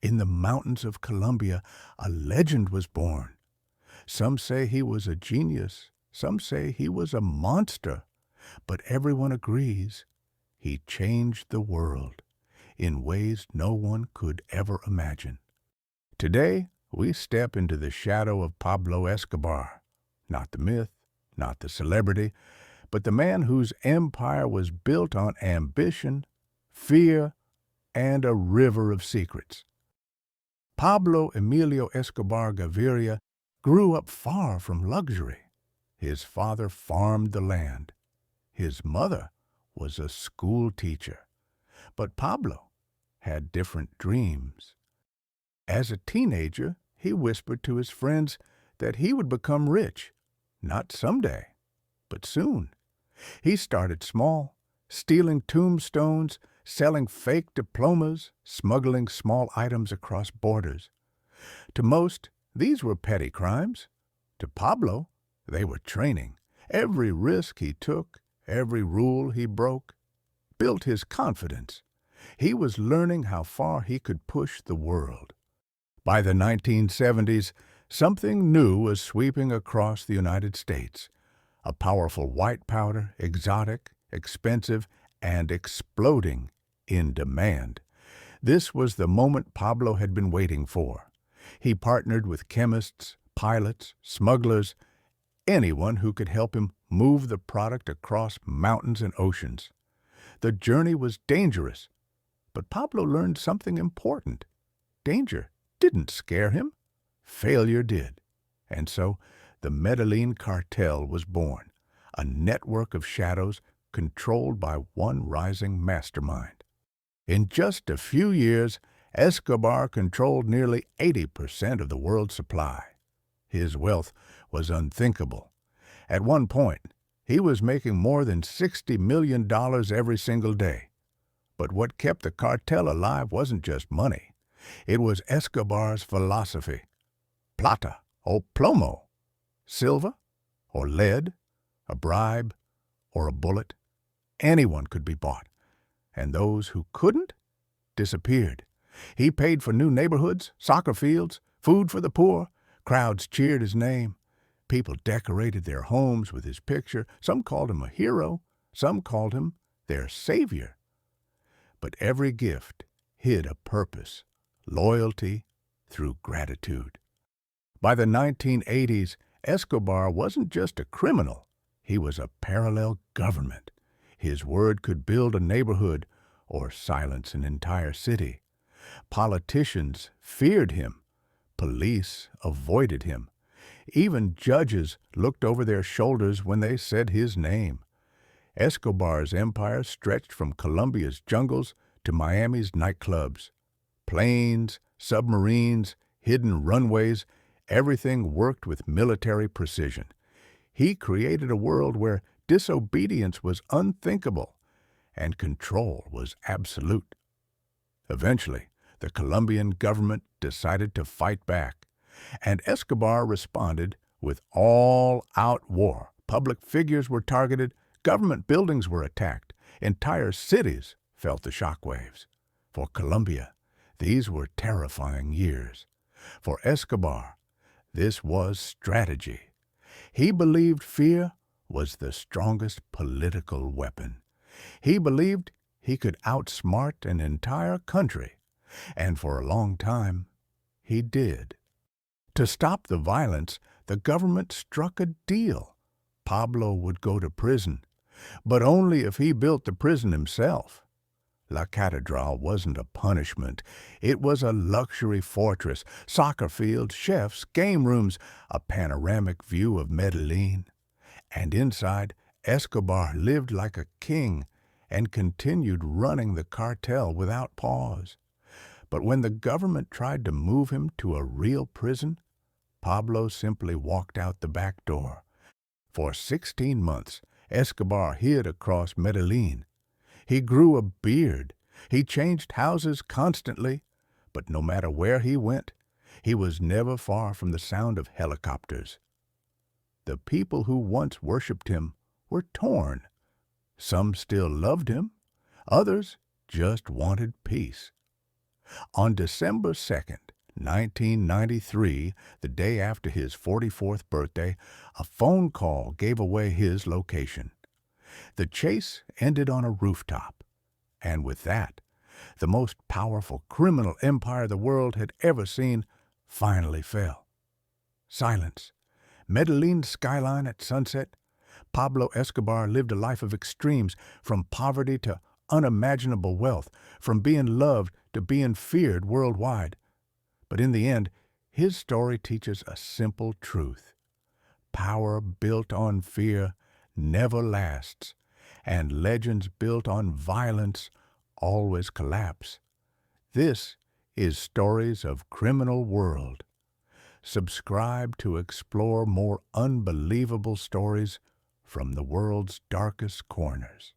In the mountains of Colombia, a legend was born. Some say he was a genius, some say he was a monster, but everyone agrees he changed the world in ways no one could ever imagine. Today, we step into the shadow of Pablo Escobar, not the myth, not the celebrity, but the man whose empire was built on ambition, fear, and a river of secrets. Pablo Emilio Escobar Gaviria grew up far from luxury. His father farmed the land. His mother was a school teacher. But Pablo had different dreams. As a teenager, he whispered to his friends that he would become rich, not someday, but soon. He started small, stealing tombstones, selling fake diplomas, smuggling small items across borders. To most, these were petty crimes. To Pablo, they were training. Every risk he took, every rule he broke, built his confidence. He was learning how far he could push the world. By the 1970s, something new was sweeping across the United States. A powerful white powder, exotic, expensive, and exploding in demand. This was the moment Pablo had been waiting for. He partnered with chemists, pilots, smugglers, anyone who could help him move the product across mountains and oceans. The journey was dangerous, but Pablo learned something important. Danger didn't scare him. Failure did. And so the Medellin Cartel was born, a network of shadows controlled by one rising mastermind. In just a few years, Escobar controlled nearly 80% of the world's supply. His wealth was unthinkable. At one point, he was making more than $60 million every single day. But what kept the cartel alive wasn't just money. It was Escobar's philosophy. Plata o plomo. Silver or lead, a bribe or a bullet. Anyone could be bought. And those who couldn't disappeared. He paid for new neighborhoods, soccer fields, food for the poor. Crowds cheered his name. People decorated their homes with his picture. Some called him a hero. Some called him their savior. But every gift hid a purpose, loyalty through gratitude. By the 1980s, Escobar wasn't just a criminal. He was a parallel government. His word could build a neighborhood or silence an entire city. Politicians feared him. Police avoided him. Even judges looked over their shoulders when they said his name. Escobar's empire stretched from Colombia's jungles to Miami's nightclubs. Planes, submarines, hidden runways, everything worked with military precision. He created a world where disobedience was unthinkable and control was absolute. Eventually, the Colombian government decided to fight back, and Escobar responded with all-out war. Public figures were targeted, government buildings were attacked, entire cities felt the shockwaves. For Colombia, these were terrifying years. For Escobar, this was strategy. He believed fear was the strongest political weapon. He believed he could outsmart an entire country, and for a long time, he did. To stop the violence, the government struck a deal. Pablo would go to prison, but only if he built the prison himself. La Catedral wasn't a punishment. It was a luxury fortress, soccer fields, chefs, game rooms, a panoramic view of Medellin. And inside, Escobar lived like a king and continued running the cartel without pause. But when the government tried to move him to a real prison, Pablo simply walked out the back door. For 16 months, Escobar hid across Medellin. He grew a beard. He changed houses constantly, but no matter where he went, he was never far from the sound of helicopters. The people who once worshipped him were torn. Some still loved him. Others just wanted peace. On December 2nd, 1993, the day after his 44th birthday, a phone call gave away his location. The chase ended on a rooftop, and with that, the most powerful criminal empire the world had ever seen finally fell. Silence. Medellin's skyline at sunset. Pablo Escobar lived a life of extremes, from poverty to unimaginable wealth, from being loved to being feared worldwide. But in the end, his story teaches a simple truth. Power built on fear never lasts, and legends built on violence always collapse. This is Stories of Criminal World. Subscribe to explore more unbelievable stories from the world's darkest corners.